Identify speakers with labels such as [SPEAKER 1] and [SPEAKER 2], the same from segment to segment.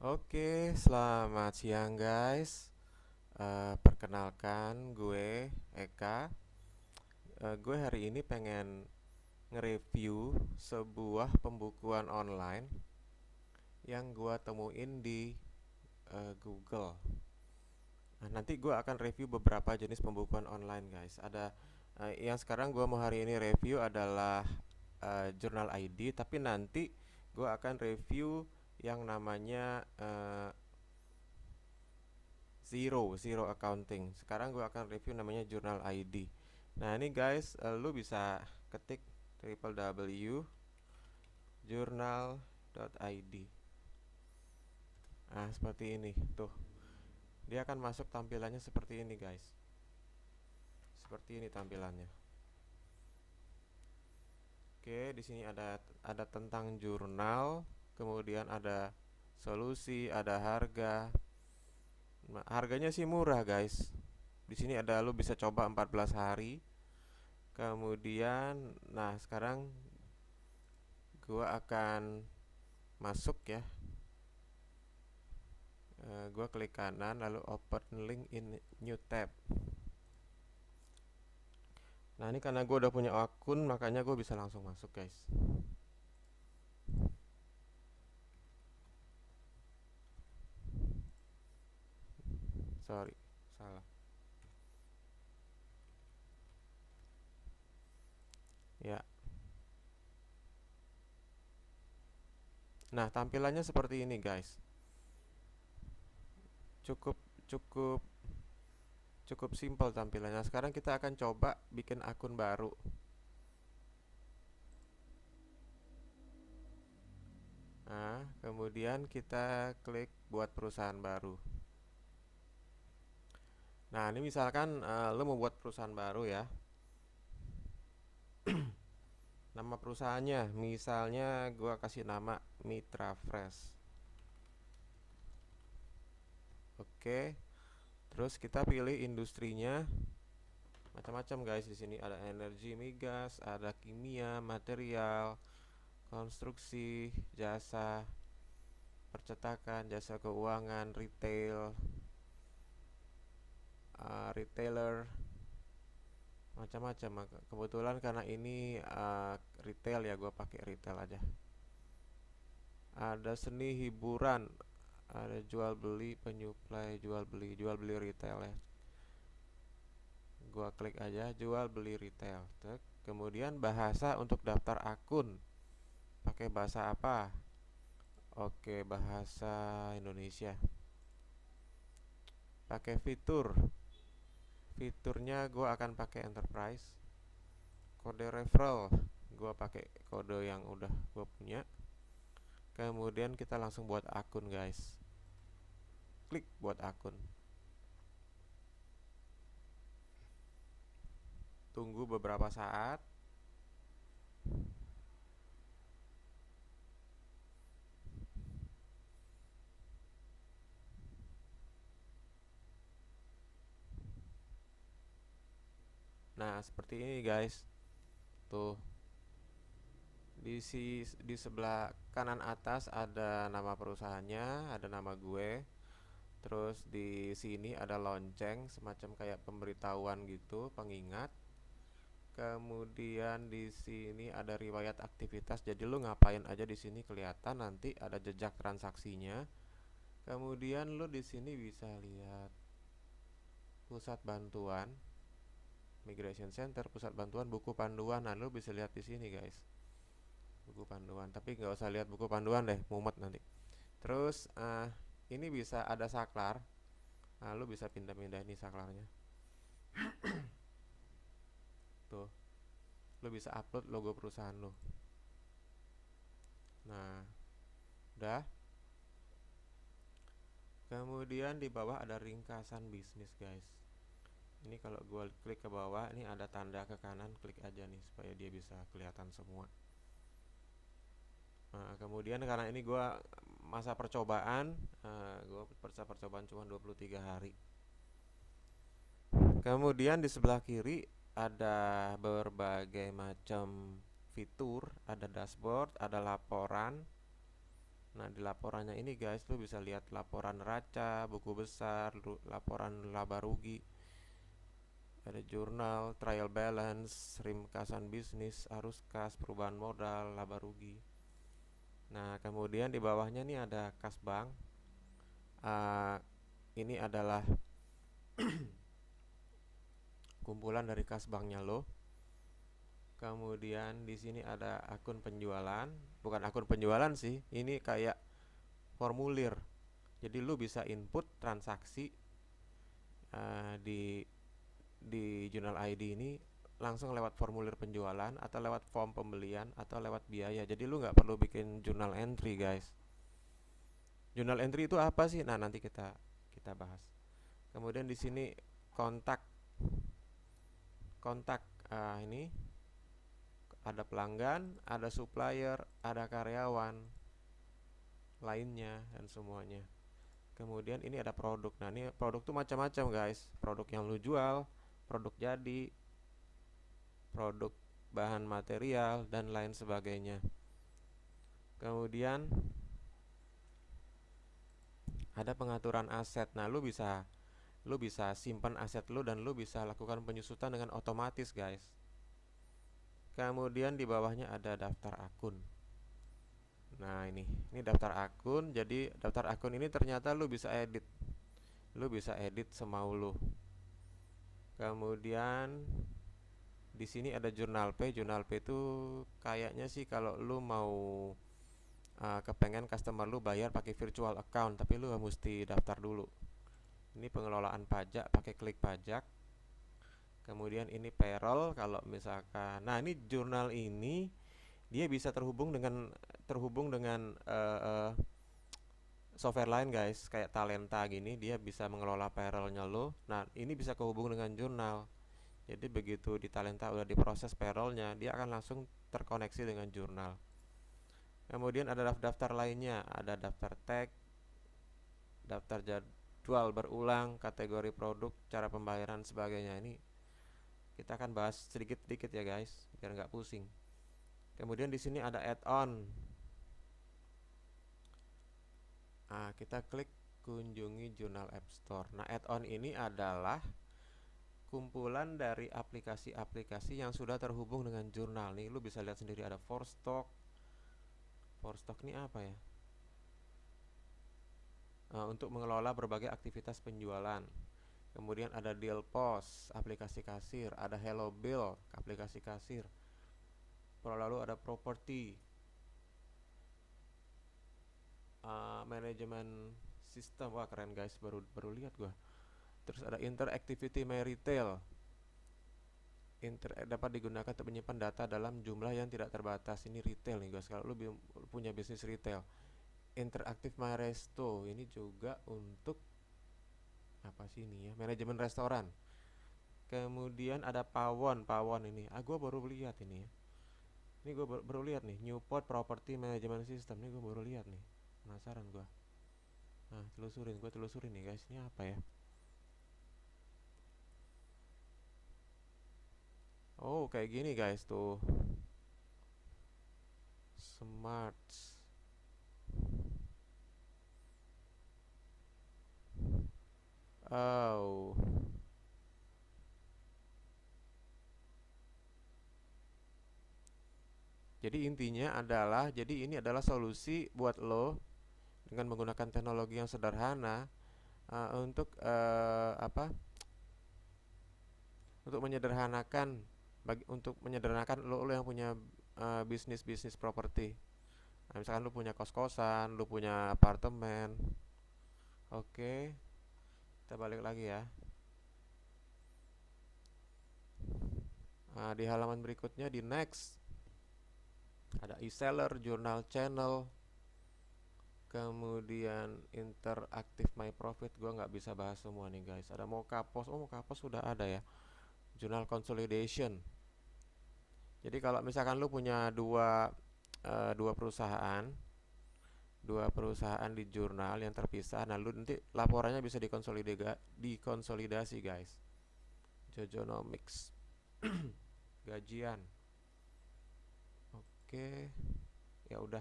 [SPEAKER 1] Oke, selamat siang guys. Perkenalkan gue Eka. Gue hari ini pengen nge-review sebuah pembukuan online yang gue temuin di Google. Nah, nanti gue akan review beberapa jenis pembukuan online guys. Ada yang sekarang gue mau hari ini review adalah Journal ID, tapi nanti gue akan review yang namanya Zero Accounting. Sekarang gue akan review namanya Journal ID. Nah ini guys, lu bisa ketik www.journal.id. Nah seperti ini, tuh. Dia akan masuk tampilannya seperti ini guys. Seperti ini tampilannya. Oke, di sini ada tentang jurnal, kemudian ada solusi, ada harga. Nah, harganya sih murah guys. Di sini ada lu bisa coba 14 hari. Kemudian, nah sekarang gua akan masuk ya. Gua klik kanan lalu open link in new tab. Nah ini karena gue udah punya akun makanya gue bisa langsung masuk guys. Sorry, salah. Ya. Nah tampilannya seperti ini guys. Cukup cukup cukup simpel tampilannya. Sekarang kita akan coba bikin akun baru. Nah kemudian kita klik buat perusahaan baru. Nah ini misalkan lo mau buat perusahaan baru ya. Nama perusahaannya misalnya gua kasih nama Mitra Fresh. Oke, terus kita pilih industrinya. Macam-macam guys, di sini ada energi migas, ada kimia, material, konstruksi, jasa, percetakan, jasa keuangan, retailer, macam-macam. Kebetulan karena ini retail ya, gue pakai retail aja. Ada seni hiburan, ada jual beli, penyuplai, jual beli retail ya. Gua klik aja jual beli retail. Kemudian bahasa untuk daftar akun. Pakai bahasa apa? Oke, bahasa Indonesia. Pakai fitur. Fiturnya gua akan pakai enterprise. Kode referral gua pakai kode yang udah gua punya. Kemudian kita langsung buat akun, guys. Klik buat akun. Tunggu beberapa saat. Nah, seperti ini, guys. Tuh, di sebelah kanan atas ada nama perusahaannya, ada nama gue. Terus di sini ada lonceng semacam kayak pemberitahuan gitu, pengingat. Kemudian di sini ada riwayat aktivitas. Jadi lu ngapain aja di sini kelihatan, nanti ada jejak transaksinya. Kemudian lu di sini bisa lihat pusat bantuan, Migration Center, pusat bantuan, buku panduan. Nah, lu bisa lihat di sini, guys. Buku panduan. Tapi nggak usah lihat buku panduan deh, mumet nanti. Terus ini bisa ada saklar. Nah, lu bisa pindah-pindah ini saklarnya. Tuh, lu bisa upload logo perusahaan lu. Nah, udah. Kemudian di bawah ada ringkasan bisnis, guys. Ini kalau gue klik ke bawah, ini ada tanda ke kanan, klik aja nih supaya dia bisa kelihatan semua. Nah, kemudian karena ini gue masa percobaan, gue percobaan cuma 23 hari. Kemudian di sebelah kiri ada berbagai macam fitur, ada dashboard, ada laporan, Nah, di laporannya ini guys, lu bisa lihat laporan neraca, buku besar, laporan laba rugi, ada jurnal, trial balance, ringkasan bisnis, arus kas, perubahan modal, laba rugi. Nah, kemudian di bawahnya nih ada kas bank. Ini adalah kumpulan dari kas banknya lo. Kemudian di sini ada akun penjualan, bukan akun penjualan sih, ini kayak formulir. Jadi lu bisa input transaksi di Journal ID ini langsung lewat formulir penjualan atau lewat form pembelian atau lewat biaya. Jadi lu nggak perlu bikin journal entry guys. Journal entry itu apa sih? Nah, nanti kita bahas. Kemudian di sini kontak kontak ini ada pelanggan, ada supplier, ada karyawan lainnya dan semuanya. Kemudian ini ada produk. Nah, ini produk tuh macam-macam guys. Produk yang lu jual, produk jadi, produk bahan material dan lain sebagainya. Kemudian ada pengaturan aset. Nah, lu bisa simpan aset lu dan lu bisa lakukan penyusutan dengan otomatis, guys. Kemudian di bawahnya ada daftar akun. Nah, ini daftar akun. Jadi daftar akun ini ternyata lu bisa edit. Lu bisa edit semau lu. Kemudian di sini ada Journal Pay. Journal Pay itu kayaknya sih kalau lu mau kepengen customer lu bayar pakai virtual account, tapi lu mesti daftar dulu. Ini pengelolaan pajak pakai klik pajak. Kemudian ini payroll kalau misalkan. Nah, ini jurnal ini dia bisa terhubung dengan software lain guys, kayak Talenta gini, dia bisa mengelola payrollnya lo. Nah, ini bisa kehubung dengan jurnal. Jadi begitu di Talenta udah diproses payrollnya, dia akan langsung terkoneksi dengan jurnal. Kemudian ada daftar lainnya, ada daftar tag, daftar jadwal berulang, kategori produk, cara pembayaran sebagainya. Ini kita akan bahas sedikit-sedikit ya guys, biar nggak pusing. Kemudian di sini ada add-on. Nah, kita klik kunjungi Jurnal App Store. Nah, add-on ini adalah kumpulan dari aplikasi-aplikasi yang sudah terhubung dengan jurnal. Nih, lu bisa lihat sendiri ada Forstock. Forstock ini apa ya? Untuk mengelola berbagai aktivitas penjualan. Kemudian ada Deal Post, aplikasi kasir, ada Hello Bill, aplikasi kasir. Lalu ada Property, manajemen sistem. Wah, keren guys, baru lihat gua. Terus ada Interactivity My Retail. Dapat digunakan untuk menyimpan data dalam jumlah yang tidak terbatas. Ini retail nih guys, kalau lu punya bisnis retail. Interactive My Resto, ini juga untuk apa sih ini ya, manajemen restoran. Kemudian ada Pawon. Pawon ini gue baru lihat ini ya. Ini gue baru lihat nih, Newport Property Management System. Ini gue baru lihat nih, penasaran gue. Nah, gue telusurin nih guys, ini apa ya? Oh, kayak gini guys tuh. Smart. Oh. Jadi intinya adalah, jadi ini adalah solusi buat lo dengan menggunakan teknologi yang sederhana untuk apa? Untuk menyederhanakan untuk menyederhanakan lo yang punya bisnis properti. Nah, misalkan lu punya kos-kosan, lu punya apartemen. Oke, kita balik lagi ya. Nah, di halaman berikutnya di next ada e-seller, journal channel, kemudian interactive my profit. Gua nggak bisa bahas semua nih guys. Ada Mokapos. Oh, Mokapos sudah ada ya. Journal consolidation. Jadi kalau misalkan lu punya dua perusahaan, di jurnal yang terpisah, nah lu nanti laporannya bisa dikonsolidasi guys. Jojonomics. Gajian. Oke, ya udah.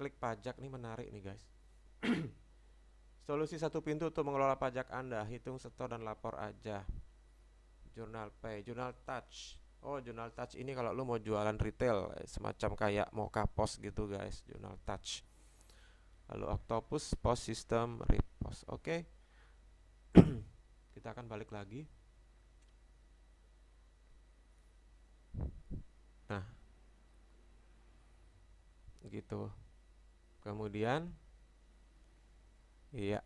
[SPEAKER 1] klik pajak nih menarik nih guys. Solusi satu pintu untuk mengelola pajak Anda, hitung, setor, dan lapor aja. Journal Pay, Journal Touch. Oh, Journal Touch ini kalau lu mau jualan retail, semacam kayak mau kapos gitu guys, Journal Touch. Lalu Octopus Post System Repost. Oke. Kita akan balik lagi. Nah, gitu. Kemudian, iya.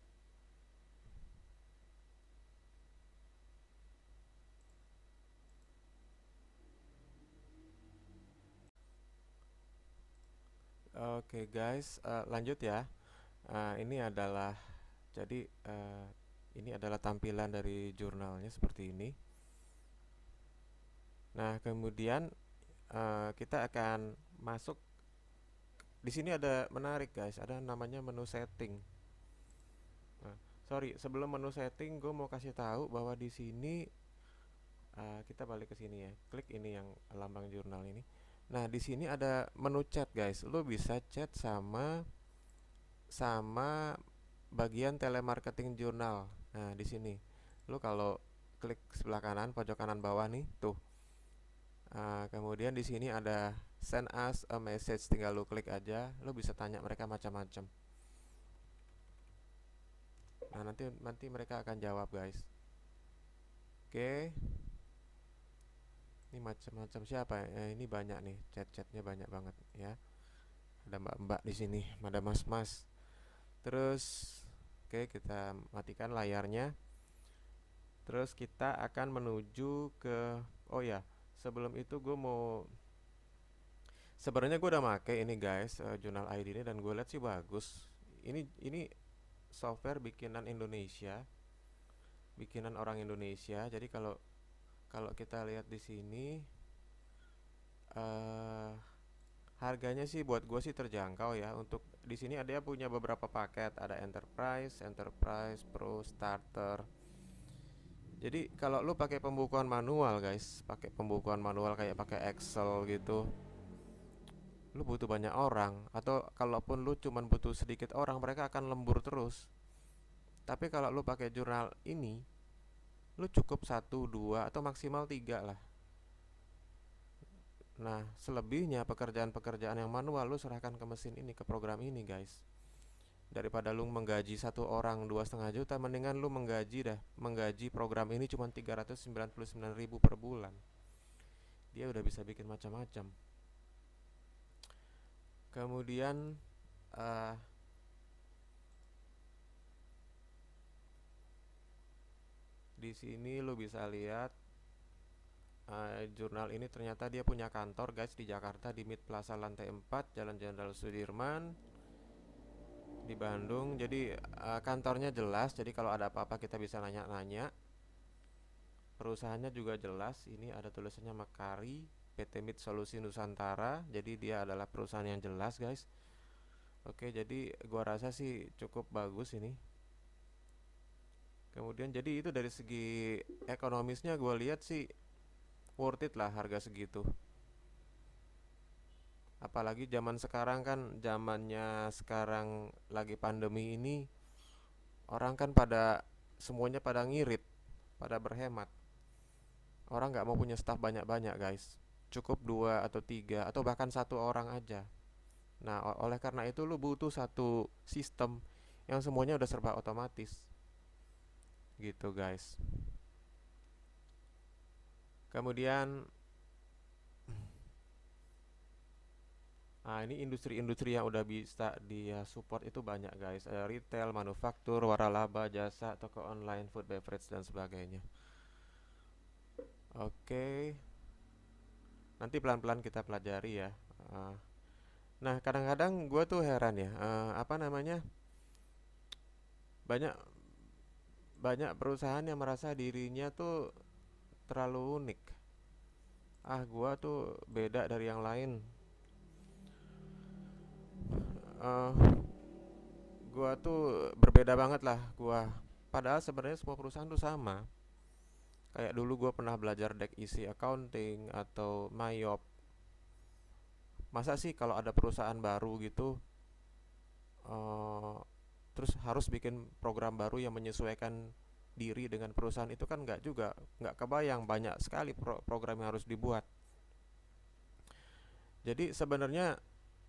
[SPEAKER 1] Oke guys, lanjut ya. Ini adalah jadi ini adalah tampilan dari jurnalnya seperti ini. Nah, kemudian kita akan masuk. Di sini ada menarik guys, ada namanya menu setting. Nah, sorry, sebelum menu setting, gue mau kasih tahu bahwa di sini kita balik ke sini ya. Klik ini yang lambang jurnal ini. Nah, di sini ada menu chat guys. Lo bisa chat sama bagian telemarketing jurnal. Nah, di sini. Lo kalau klik sebelah kanan, pojok kanan bawah nih, tuh. Kemudian di sini ada send us a message, tinggal lo klik aja, lo bisa tanya mereka macam-macam. Nah, nanti mereka akan jawab, guys. Oke. Ini macam-macam siapa ya? Ini banyak nih, chat-chatnya banyak banget ya. Ada mbak-mbak di sini, ada mas-mas. Terus oke, kita matikan layarnya. Terus kita akan menuju ke, oh ya, sebelum itu gue mau, sebenarnya gue udah make ini guys, Journal ID ini, dan gue lihat sih bagus. Ini software bikinan Indonesia, bikinan orang Indonesia. Jadi kalau kalau kita lihat di sini, eh harganya sih buat gue sih terjangkau ya. Untuk di sini ada punya beberapa paket, ada Enterprise Pro, Starter. Jadi kalau lu pakai pembukuan manual guys, pakai pembukuan manual kayak pakai Excel gitu, lu butuh banyak orang. Atau kalaupun lu cuman butuh sedikit orang, mereka akan lembur terus. Tapi kalau lu pakai jurnal ini, lu cukup satu, dua, atau maksimal tiga lah. Nah, selebihnya pekerjaan-pekerjaan yang manual lu serahkan ke mesin ini, ke program ini guys. Daripada lu menggaji satu orang 2,5 juta, mendingan lu menggaji program ini cuma 399.000 per bulan. Dia udah bisa bikin macam-macam. Kemudian uh, di sini lu bisa lihat jurnal ini ternyata dia punya kantor guys di Jakarta, di Mid Plaza lantai 4, Jalan Jenderal Sudirman, di Bandung. Jadi kantornya jelas, jadi kalau ada apa-apa kita bisa nanya-nanya. Perusahaannya juga jelas, ini ada tulisannya Makari PT Mid Solusi Nusantara, jadi dia adalah perusahaan yang jelas guys. Oke, jadi gua rasa sih cukup bagus ini. Kemudian jadi itu dari segi ekonomisnya gue lihat sih worth it lah harga segitu. Apalagi zaman sekarang kan, zamannya sekarang lagi pandemi ini, orang kan semuanya pada ngirit, pada berhemat. Orang nggak mau punya staff banyak-banyak guys. Cukup dua atau tiga atau bahkan satu orang aja. Nah, oleh karena itu lu butuh satu sistem yang semuanya udah serba otomatis. Gitu guys. Kemudian ini industri-industri yang udah bisa dia support itu banyak guys. Retail, manufaktur, waralaba, jasa, toko online, food beverage, dan sebagainya. Oke, nanti pelan-pelan kita pelajari ya. Nah, kadang-kadang gue tuh heran ya, apa namanya, banyak banyak perusahaan yang merasa dirinya tuh terlalu unik. Gue tuh beda dari yang lain. Uh, gue tuh berbeda banget lah, gue. Padahal sebenarnya semua perusahaan tuh sama. Kayak dulu gue pernah belajar deck isi accounting atau Mayop. Masa sih kalau ada perusahaan baru gitu, eh, terus harus bikin program baru yang menyesuaikan diri dengan perusahaan itu kan nggak juga, nggak kebayang banyak sekali program yang harus dibuat. Jadi sebenarnya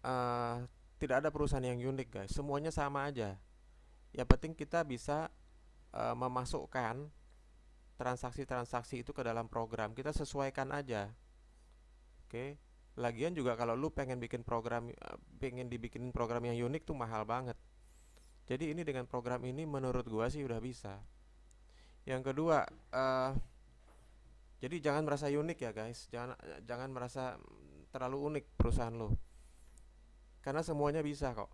[SPEAKER 1] eh, tidak ada perusahaan yang unik guys, semuanya sama aja. Yang penting kita bisa memasukkan transaksi-transaksi itu ke dalam program, kita sesuaikan aja. Oke. Lagian juga kalau lu pengen bikin program, pengen dibikinin program yang unik tuh mahal banget. Jadi ini dengan program ini menurut gua sih udah bisa. Yang kedua, jadi jangan merasa unik ya guys. Jangan jangan merasa terlalu unik perusahaan lu. Karena semuanya bisa kok.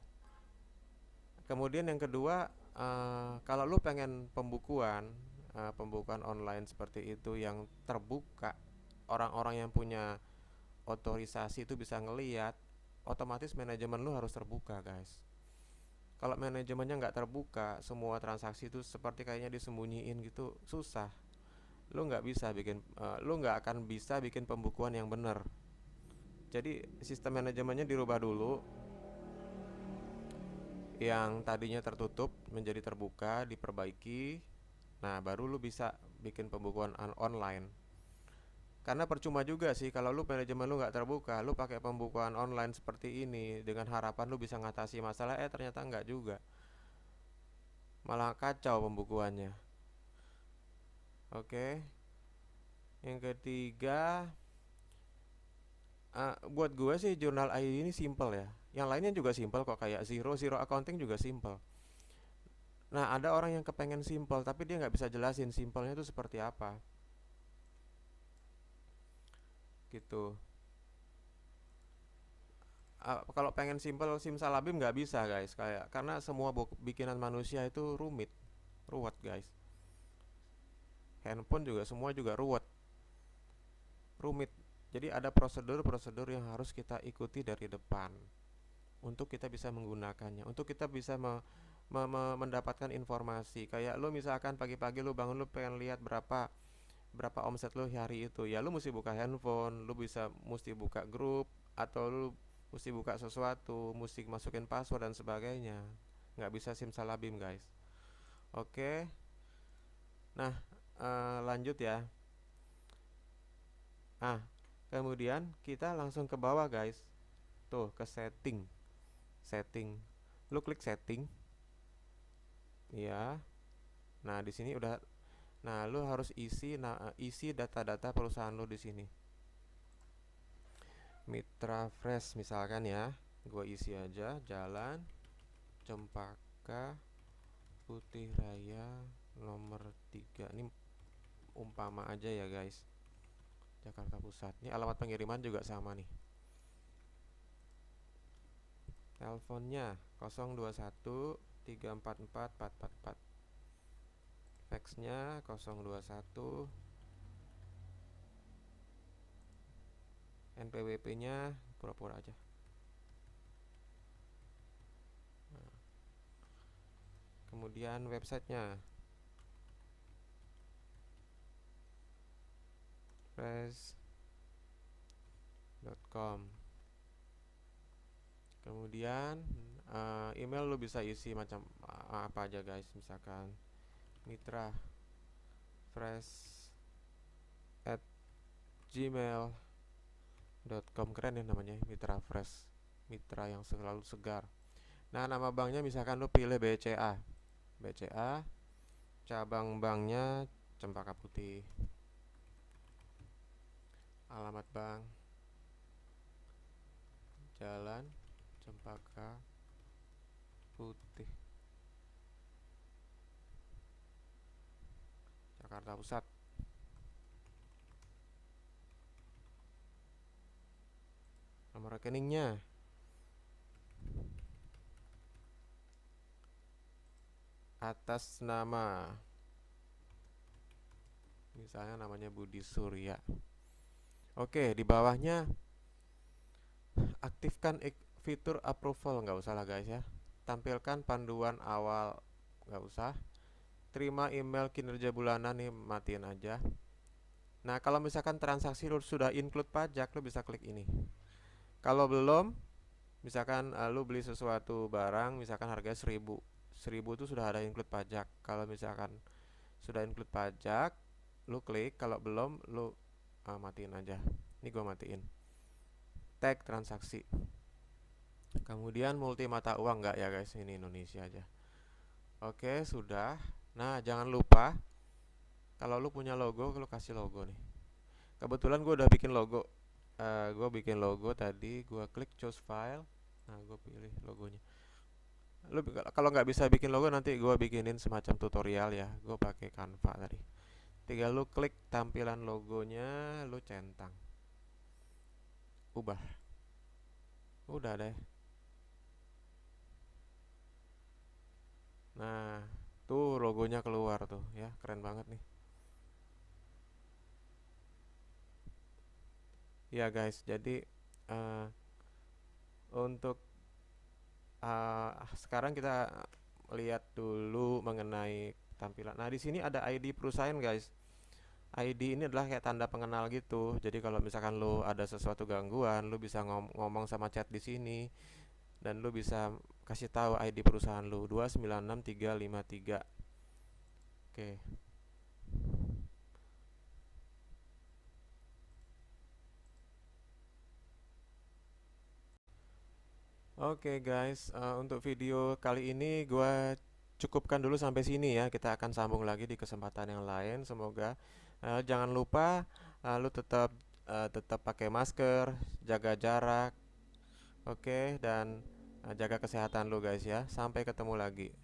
[SPEAKER 1] Kemudian yang kedua, kalau lu pengen pembukuan online seperti itu yang terbuka, orang-orang yang punya otorisasi itu bisa ngeliat, otomatis manajemen lu harus terbuka guys. Kalau manajemennya nggak terbuka, semua transaksi itu seperti kayaknya disembunyiin gitu, susah. Lu nggak akan bisa bikin pembukuan yang benar. Jadi sistem manajemennya dirubah dulu, yang tadinya tertutup menjadi terbuka, diperbaiki. Nah, baru lu bisa bikin pembukuan online. Karena percuma juga sih kalau lu manajemen lu nggak terbuka, lu pakai pembukuan online seperti ini dengan harapan lu bisa ngatasi masalah, ternyata nggak juga. Malah kacau pembukuannya. Oke. Yang ketiga, buat gue sih jurnal ID ini simple ya. Yang lainnya juga simple kok, kayak zero accounting juga simple. Nah, ada orang yang kepengen simple tapi dia nggak bisa jelasin simpelnya itu seperti apa gitu. Kalau pengen simple simsalabim nggak bisa guys, kayak karena semua bikinan manusia itu ruwet guys. Handphone juga semua juga rumit. Jadi ada prosedur-prosedur yang harus kita ikuti dari depan untuk kita bisa menggunakannya, untuk kita bisa mendapatkan informasi. Kayak lu misalkan pagi-pagi lu bangun, lu pengen lihat berapa berapa omset lu hari itu, ya lu mesti buka handphone, lu mesti buka grup, atau lu mesti buka sesuatu, mesti masukin password dan sebagainya. Nggak bisa simsalabim guys. Oke. Nah, lanjut ya. Ah, kemudian kita langsung ke bawah guys. Tuh, ke setting. Lu klik setting ya. Nah, di sini udah. Nah, lu harus isi data-data perusahaan lu di sini. Mitra Fresh misalkan ya. Gua isi aja Jalan Cempaka Putih Raya nomor 3. Ini umpama aja ya guys, Jakarta Pusat. Ini alamat pengiriman juga sama nih. Teleponnya 021 344 444. Faxnya 021. NPWP-nya pura-pura aja. Nah, kemudian websitenya fresh.com. Kemudian email lu bisa isi macam apa aja guys, misalkan mitra fresh at gmail.com. Keren ya namanya, mitra fresh, mitra yang selalu segar. Nah, nama banknya misalkan lu pilih BCA, cabang banknya Cempaka Putih. Alamat bank Jalan Cempaka Putih, Jakarta Pusat. Nomor rekeningnya atas nama, misalnya namanya Budi Surya. Oke, di bawahnya aktifkan fitur approval, nggak usah lah guys ya. Tampilkan panduan awal, nggak usah. Terima email kinerja bulanan nih, matiin aja. Nah, kalau misalkan transaksi lu sudah include pajak, lu bisa klik ini. Kalau belum, Misalkan lu beli sesuatu barang, misalkan harganya 1000. 1000 itu sudah ada include pajak. Kalau misalkan sudah include pajak, lu klik. Kalau belum, lu matiin aja. Ini gua matiin. Tag transaksi. Kemudian multi mata uang nggak ya guys? Ini Indonesia aja. Oke, sudah. Nah, jangan lupa kalau lu punya logo, lu kasih logo nih. Kebetulan gue udah bikin logo. Gue bikin logo tadi, gue klik choose file. Nah, gue pilih logonya. Lu kalau nggak bisa bikin logo, nanti gue bikinin semacam tutorial ya. Gue pakai Canva tadi. Tinggal lu klik tampilan logonya, lu centang, ubah. Udah deh. Nah, tuh logonya keluar tuh ya, keren banget nih. Ya guys, jadi uh, untuk sekarang kita lihat dulu mengenai tampilan. Nah, di sini ada ID perusahaan guys. ID ini adalah kayak tanda pengenal gitu. Jadi kalau misalkan lu ada sesuatu gangguan, lu bisa ngomong sama chat di sini dan lu bisa kasih tahu ID perusahaan lu 296353. Oke. Oke guys, untuk video kali ini gua cukupkan dulu sampai sini ya. Kita akan sambung lagi di kesempatan yang lain. Semoga jangan lupa lu tetap pakai masker, jaga jarak, oke, dan jaga kesehatan lu guys ya. Sampai ketemu lagi.